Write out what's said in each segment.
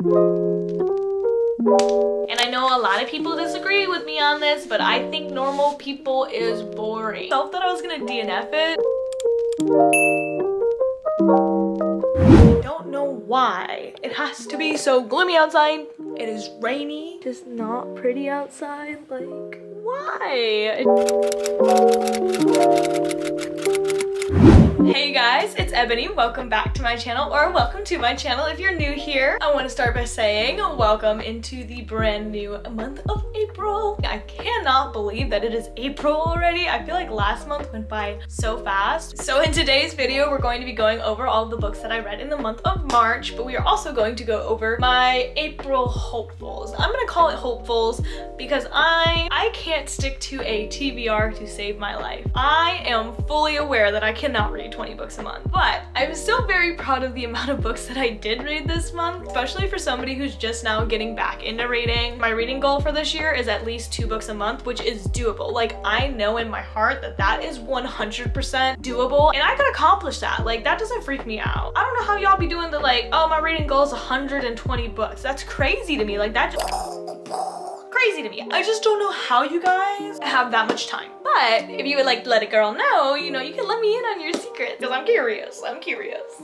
And I know a lot of people disagree with me on this, but I think normal people is boring. I felt that I was gonna DNF it. I don't know why it has to be so gloomy outside. It is rainy, just not pretty outside. Like, why? Hey guys, it's Ebony. Welcome back to my channel, or welcome to my channel if you're new here. I want to start by saying welcome into the brand new month of April. I cannot believe that it is April already. I feel like last month went by so fast. So in today's video, we're going to be going over all of the books that I read in the month of March, but we are also going to go over my April hopefuls. I'm gonna call it hopefuls because I can't stick to a TBR to save my life. I am fully aware that I cannot read 20 books a month, but I'm still very proud of the amount of books that I did read this month, especially for somebody who's just now getting back into reading. My reading goal for this year is at least 2 books a month, which is doable. Like, I know in my heart that that is 100% doable, and I could accomplish that. Like, that doesn't freak me out. I don't know how y'all be doing the like, oh, my reading goal is 120 books. That's crazy to me. Like, that just crazy to me. I just don't know how you guys have that much time. But if you would like to let a girl know, you know, you can let me in on your secrets because I'm curious.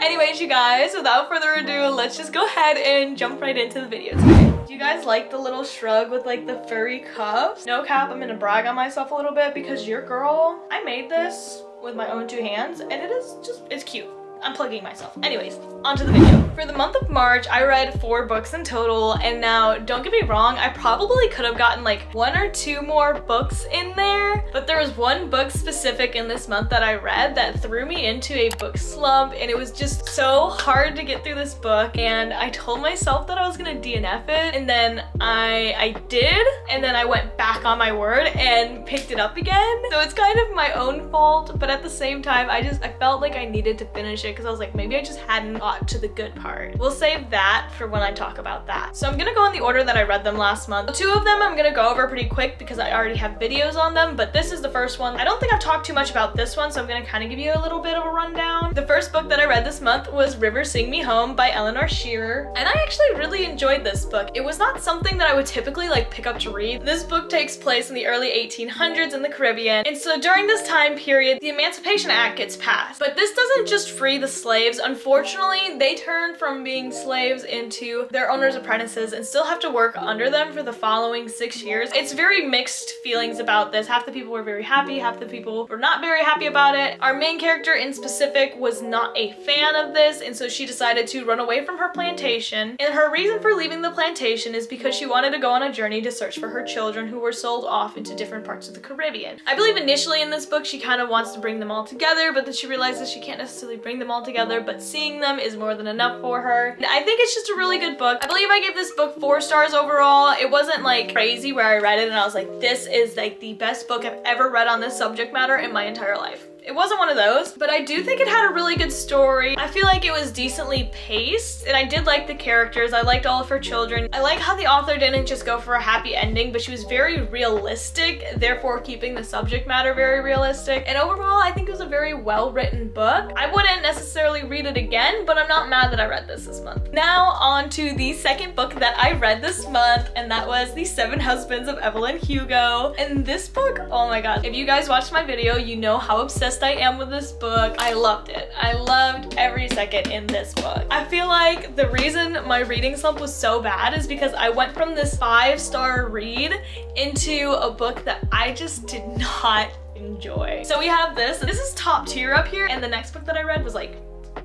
Anyways, you guys, without further ado, let's just go ahead and jump right into the video today. Do you guys like the little shrug with like the furry cuffs? No cap, I'm gonna brag on myself a little bit because your girl, I made this with my own 2 hands and it is just, it's cute. I'm plugging myself. Anyways, onto the video. For the month of March, I read 4 books in total, and now, don't get me wrong, I probably could have gotten like 1 or 2 more books in there, but there was one book specific in this month that I read that threw me into a book slump, and it was just so hard to get through this book, and I told myself that I was gonna DNF it, and then I did, and then I went back on my word and picked it up again. So it's kind of my own fault, but at the same time, I felt like I needed to finish it because I was like, maybe I just hadn't got to the good part. We'll save that for when I talk about that. So I'm gonna go in the order that I read them last month. 2 of them I'm gonna go over pretty quick because I already have videos on them, but this is the first one. I don't think I've talked too much about this one, so I'm gonna kind of give you a little bit of a rundown. The first book that I read this month was River Sing Me Home by Eleanor Shearer, and I actually really enjoyed this book. It was not something that I would typically like pick up to read. This book takes place in the early 1800s in the Caribbean, and so during this time period, the Emancipation Act gets passed. But this doesn't just free the slaves. Unfortunately, they turn from being slaves into their owner's apprentices and still have to work under them for the following 6 years. It's very mixed feelings about this. Half the people were very happy, half the people were not very happy about it. Our main character in specific was not a fan of this, and so she decided to run away from her plantation. And her reason for leaving the plantation is because she wanted to go on a journey to search for her children who were sold off into different parts of the Caribbean. I believe initially in this book she kind of wants to bring them all together, but then she realizes she can't necessarily bring them all together, but seeing them is more than enough for her. And I think it's just a really good book. I believe I gave this book 4 stars overall. It wasn't like crazy where I read it and I was like, this is like the best book I've ever read on this subject matter in my entire life. It wasn't one of those, but I do think it had a really good story. I feel like it was decently paced, and I did like the characters. I liked all of her children. I like how the author didn't just go for a happy ending, but she was very realistic, therefore keeping the subject matter very realistic. And overall, I think it was a very well-written book. I wouldn't necessarily read it again, but I'm not mad that I read this month. Now on to the second book that I read this month, and that was The 7 Husbands of Evelyn Hugo. And this book, oh my god, if you guys watched my video, you know how obsessed I am with this book. I loved it. I loved every second in this book. I feel like the reason my reading slump was so bad is because I went from this 5-star read into a book that I just did not enjoy. So we have this is top tier up here, and the next book that I read was like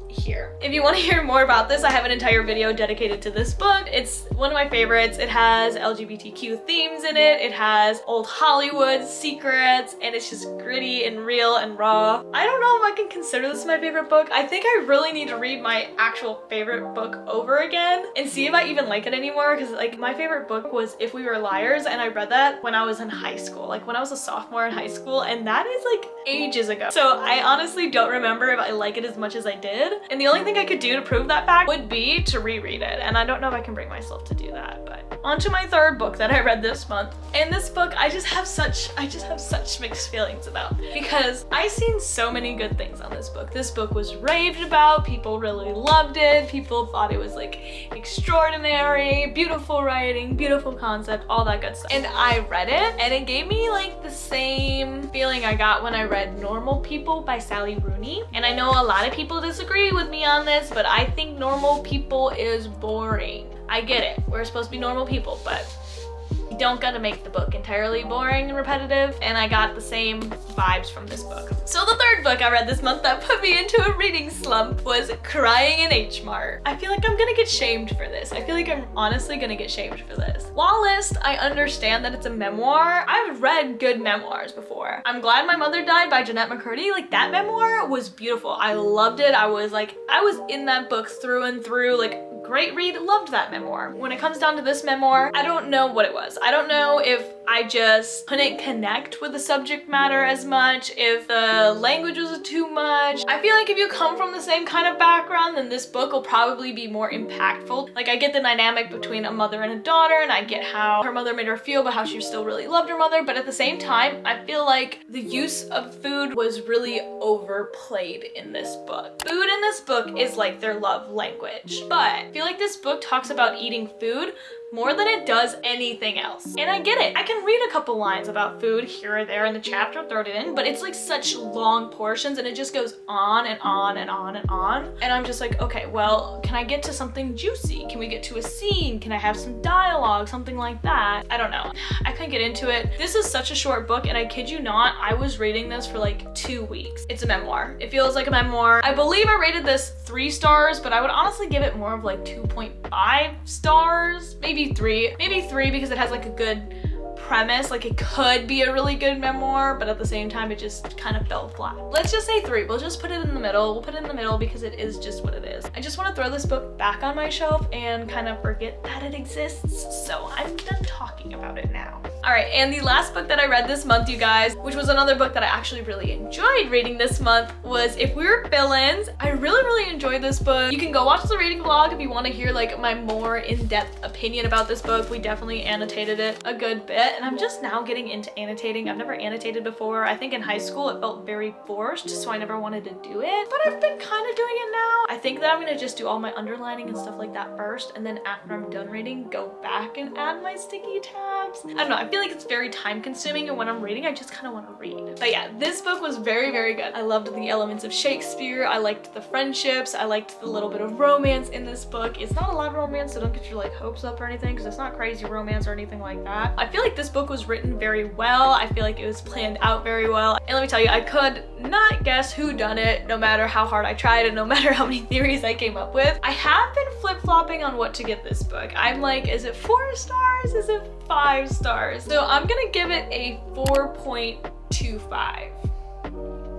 here. If you want to hear more about this, I have an entire video dedicated to this book. It's one of my favorites. It has LGBTQ themes in it. It has old Hollywood secrets, and it's just gritty and real and raw. I don't know if I can consider this my favorite book. I think I really need to read my actual favorite book over again and see if I even like it anymore, because like my favorite book was If We Were Liars, and I read that when I was in high school, like when I was a sophomore in high school, and that is like ages ago. So I honestly don't remember if I like it as much as I did. And the only thing I could do to prove that fact would be to reread it. And I don't know if I can bring myself to do that, but on to my third book that I read this month. And this book I just have such mixed feelings about, because I've seen so many good things on this book. This book was raved about, people really loved it, people thought it was like extraordinary, beautiful writing, beautiful concept, all that good stuff. And I read it and it gave me like the same feeling I got when I read Normal People by Sally Rooney. And I know a lot of people disagree with me on this, but I think Normal People is boring. I get it, we're supposed to be normal people, but you don't gotta make the book entirely boring and repetitive, and I got the same vibes from this book. So the third book I read this month that put me into a reading slump was Crying in H Mart. I feel like I'm gonna get shamed for this. I feel like I'm honestly gonna get shamed for this. Whilst I understand that it's a memoir, I've read good memoirs before. I'm Glad My Mother Died by Jeanette McCurdy. Like, that memoir was beautiful. I loved it. I was in that book through and through, like, great read, loved that memoir. When it comes down to this memoir, I don't know what it was. I don't know if I just couldn't connect with the subject matter as much, if the language was too much. I feel like if you come from the same kind of background, then this book will probably be more impactful. Like, I get the dynamic between a mother and a daughter, and I get how her mother made her feel, but how she still really loved her mother. But at the same time, I feel like the use of food was really overplayed in this book. Food in this book is like their love language, but I feel like this book talks about eating food more than it does anything else. And I get it. I can read a couple lines about food here or there in the chapter, throw it in, but it's like such long portions and it just goes on and on and on and on. And I'm just like, okay, well, can I get to something juicy? Can we get to a scene? Can I have some dialogue? Something like that. I don't know. I couldn't get into it. This is such a short book, and I kid you not, I was reading this for like 2 weeks. It's a memoir. It feels like a memoir. I believe I rated this 3 stars, but I would honestly give it more of like 2.5 stars, maybe 3 because it has like a good premise. Like, it could be a really good memoir, but at the same time it just kind of fell flat. Let's just say 3. We'll just put it in the middle. We'll put it in the middle because it is just what it is. I just want to throw this book back on my shelf and kind of forget that it exists, so I'm done talking about it now. All right, and the last book that I read this month, you guys, which was another book that I actually really enjoyed reading this month, was If We Were Villains. I really enjoyed this book. You can go watch the reading vlog if you want to hear like my more in-depth opinion about this book. We definitely annotated it a good bit, and I'm just now getting into annotating. I've never annotated before. I think in high school it felt very forced, so I never wanted to do it, but I've been kind of doing it now. I think that I'm gonna just do all my underlining and stuff like that first, and then after I'm done reading, go back and add my sticky tabs. I don't know, I feel like it's very time consuming, and when I'm reading, I just kind of want to read. But yeah, this book was very good. I loved the elements of Shakespeare. I liked the friendships. I liked the little bit of romance in this book. It's not a lot of romance, so don't get your like hopes up or anything, because it's not crazy romance or anything like that. I feel like this book was written very well. I feel like it was planned out very well. And let me tell you, I could not guess who done it, no matter how hard I tried and no matter how many theories I came up with. I have been flip-flopping on what to give this book. I'm like, is it 4 stars? Is it 5 stars? So I'm gonna give it a 4.25.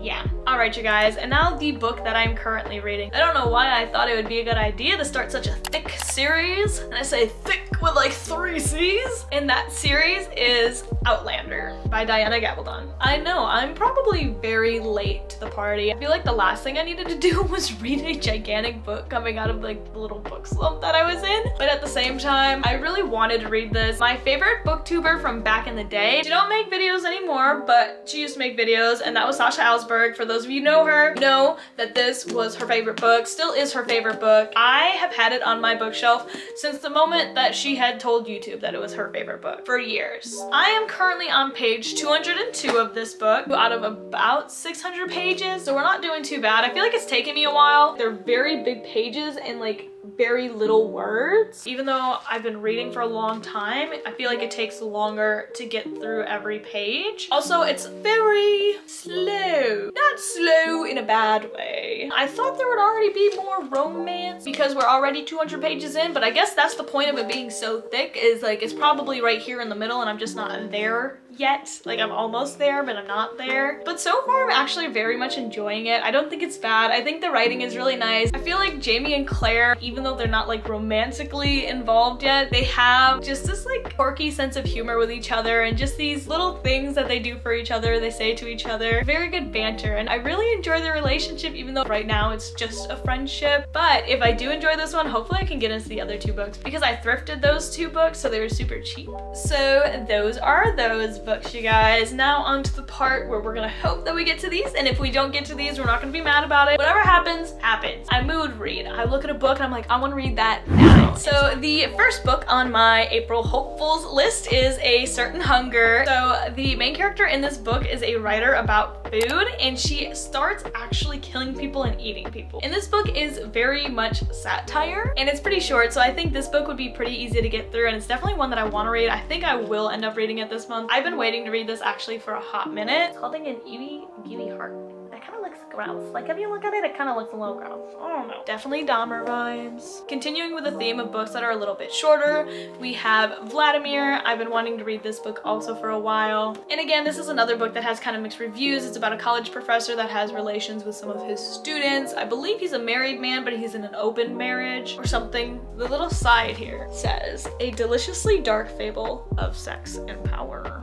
Yeah. All right, you guys, and now the book that I'm currently reading. I don't know why I thought it would be a good idea to start such a thick series, and I say thick with like 3 C's, and that series is Outlander by Diana Gabaldon. I know, I'm probably very late to the party. I feel like the last thing I needed to do was read a gigantic book coming out of like the little book slump that I was in, but at the same time, I really wanted to read this. My favorite booktuber from back in the day, she don't make videos anymore, but she used to make videos, and that was Sasha Alsberg. For those of you who know her, know that this was her favorite book, still is her favorite book. I have had it on my bookshelf since the moment that she had told YouTube that it was her favorite book, for years. I am currently on page 202 of this book out of about 600 pages, so we're not doing too bad. I feel like it's taken me a while. They're very big pages and like very little words. Even though I've been reading for a long time, I feel like it takes longer to get through every page. Also, it's very slow. Not slow in a bad way. I thought there would already be more romance because we're already 200 pages in, but I guess that's the point of it being so thick, is like it's probably right here in the middle and I'm just not there yet. Like, I'm almost there, but I'm not there. But so far, I'm actually very much enjoying it. I don't think it's bad. I think the writing is really nice. I feel like Jamie and Claire, even though they're not like romantically involved yet, they have just this like quirky sense of humor with each other and just these little things that they do for each other, they say to each other. Very good banter, and I really enjoy their relationship, even though right now it's just a friendship. But if I do enjoy this one, hopefully I can get into the other two books because I thrifted those two books, so they were super cheap. So those are those books, you guys. Now on to the part where we're gonna hope that we get to these, and if we don't get to these, we're not gonna be mad about it. Whatever happens, happens. I mood read. I look at a book and I'm like, I want to read that now. So the first book on my April hopefuls list is A Certain Hunger. So the main character in this book is a writer about food, and she starts actually killing people and eating people. And this book is very much satire, and it's pretty short, so I think this book would be pretty easy to get through, and it's definitely one that I want to read. I think I will end up reading it this month. I've been waiting to read this actually for a hot minute. It's called an Ewe Heart. That kind of looks gross. Like, if you look at it, it kind of looks a little gross. I don't know. Definitely Dahmer vibes. Continuing with the theme of books that are a little bit shorter, we have Vladimir. I've been wanting to read this book also for a while. And again, this is another book that has kind of mixed reviews. It's about a college professor that has relations with some of his students. I believe he's a married man, but he's in an open marriage or something. The little side here says, a deliciously dark fable of sex and power.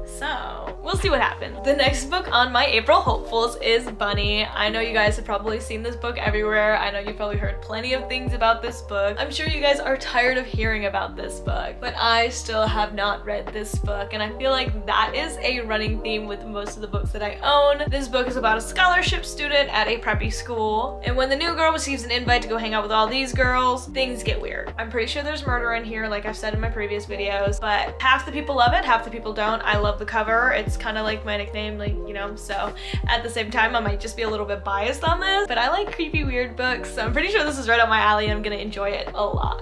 So we'll see what happens. The next book on my April hopefuls is Bunny. I know you guys have probably seen this book everywhere. I know you've probably heard plenty of things about this book. I'm sure you guys are tired of hearing about this book, but I still have not read this book, and I feel like that is a running theme with most of the books that I own. This book is about a scholarship student at a preppy school, and when the new girl receives an invite to go hang out with all these girls, things get weird. I'm pretty sure there's murder in here, like I've said in my previous videos, but half the people love it, half the people don't. I love the cover. It's kind of like my nickname, like, you know, so at the same time I might just be a little bit biased on this, but I like creepy weird books, so I'm pretty sure this is right up my alley and I'm gonna enjoy it a lot.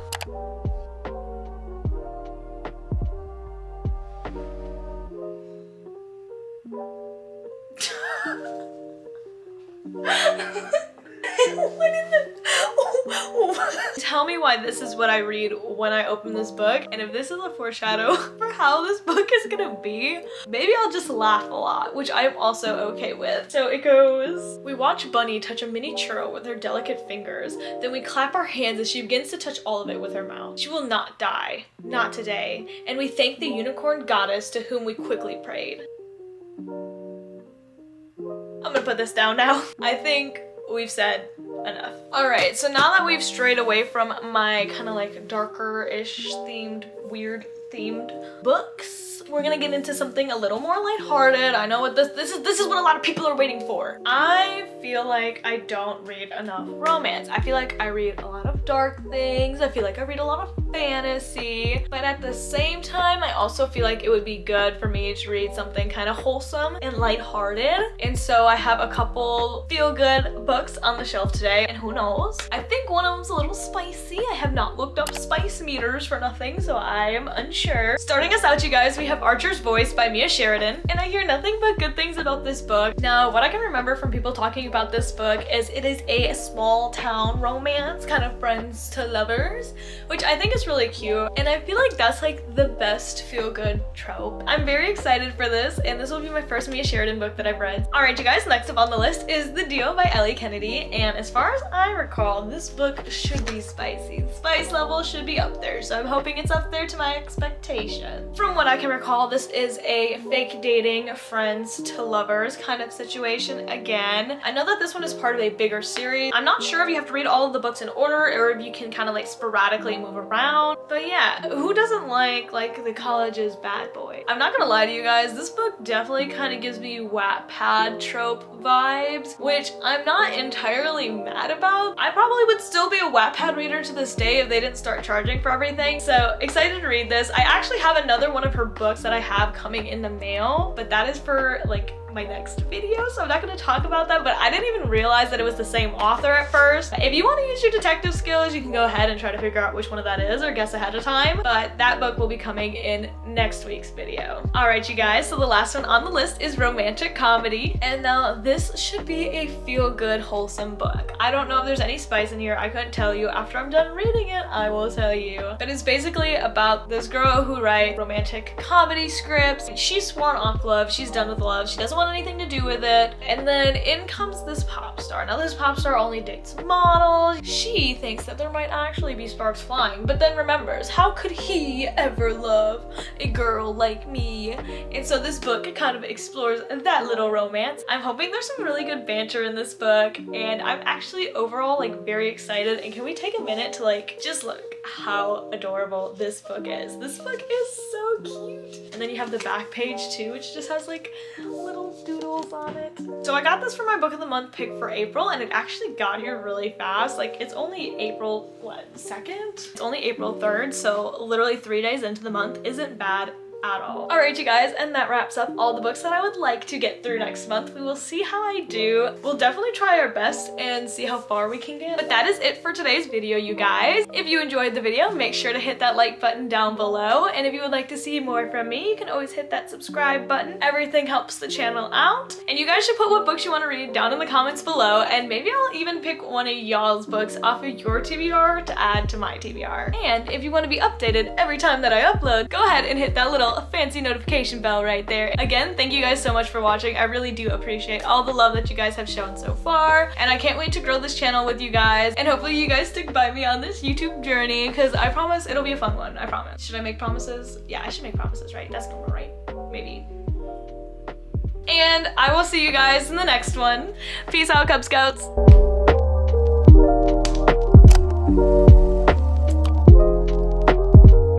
What is it? Tell me why this is what I read when I open this book, and if this is a foreshadow for how this book is gonna be, maybe I'll just laugh a lot, which I'm also okay with. So it goes, we watch Bunny touch a mini churro with her delicate fingers, then we clap our hands as she begins to touch all of it with her mouth. She will not die, not today, and we thank the unicorn goddess to whom we quickly prayed. I'm gonna put this down now. I think we've said enough. Alright, so now that we've strayed away from my kind of like darker-ish themed, weird themed books, we're gonna get into something a little more lighthearted. I know what this is what a lot of people are waiting for. I feel like I don't read enough romance. I feel like I read a lot of dark things. I feel like I read a lot of fantasy, but at the same time, I also feel like it would be good for me to read something kind of wholesome and lighthearted. And so I have a couple feel-good books on the shelf today, and who knows? I think one of them's a little spicy. I have not looked up spice meters for nothing, so I am unsure. Starting us out, you guys, we have Archer's Voice by Mia Sheridan, and I hear nothing but good things about this book. Now, what I can remember from people talking about this book is it is a small town romance, kind of friends to lovers, which I think is really cute, and I feel like that's like the best feel-good trope. I'm very excited for this, and this will be my first Mia Sheridan book that I've read. Alright, you guys, next up on the list is The Deal by Ellie Kennedy, and as far as I recall, this book should be spicy. The spice level should be up there, so I'm hoping it's up there to my expectations. From what I can recall, this is a fake dating friends to lovers kind of situation again. I know that this one is part of a bigger series. I'm not sure if you have to read all of the books in order or if you can kind of like sporadically move around, but yeah, who doesn't like the college's bad boy? I'm not gonna lie to you guys, this book definitely kind of gives me Wattpad trope vibes, which I'm not entirely mad about. I probably would still be a Wattpad reader to this day if they didn't start charging for everything, so excited to read this. I actually have another one of her books that I have coming in the mail, but that is for like my next video, so I'm not gonna talk about that, but I didn't even realize that it was the same author at first. If you want to use your detective skills, you can go ahead and try to figure out which one of that is or guess ahead of time, but that book will be coming in next week's video. Alright, you guys, so the last one on the list is romantic comedy, and now this should be a feel-good, wholesome book. I don't know if there's any spice in here. I couldn't tell you. After I'm done reading it, I will tell you. But it's basically about this girl who writes romantic comedy scripts. She's sworn off love. She's done with love. She doesn't want anything to do with it. And then in comes this pop star. Now this pop star only dates models. She thinks that there might actually be sparks flying, but then remembers, how could he ever love a girl like me? And so this book kind of explores that little romance. I'm hoping there's some really good banter in this book, and I'm actually overall like very excited. And can we take a minute to like just look how adorable this book is? This book is so cute. And then you have the back page too, which just has like little doodles on it. So I got this for my book of the month pick for April, and it actually got here really fast. Like it's only April, what, 2nd? It's only April 3rd, so literally 3 days into the month isn't bad at all. Alright, you guys, and that wraps up all the books that I would like to get through next month. We will see how I do. We'll definitely try our best and see how far we can get. But that is it for today's video, you guys. If you enjoyed the video, make sure to hit that like button down below. And if you would like to see more from me, you can always hit that subscribe button. Everything helps the channel out. And you guys should put what books you want to read down in the comments below, and maybe I'll even pick one of y'all's books off of your TBR to add to my TBR. And if you want to be updated every time that I upload, go ahead and hit that little fancy notification bell right there. Again, thank you guys so much for watching. I really do appreciate all the love that you guys have shown so far, and I can't wait to grow this channel with you guys, and hopefully you guys stick by me on this YouTube journey, because I promise it'll be a fun one. I promise. Should I make promises? Yeah, I should make promises, right? That's normal, right? Maybe. And I will see you guys in the next one. Peace out, Cub Scouts.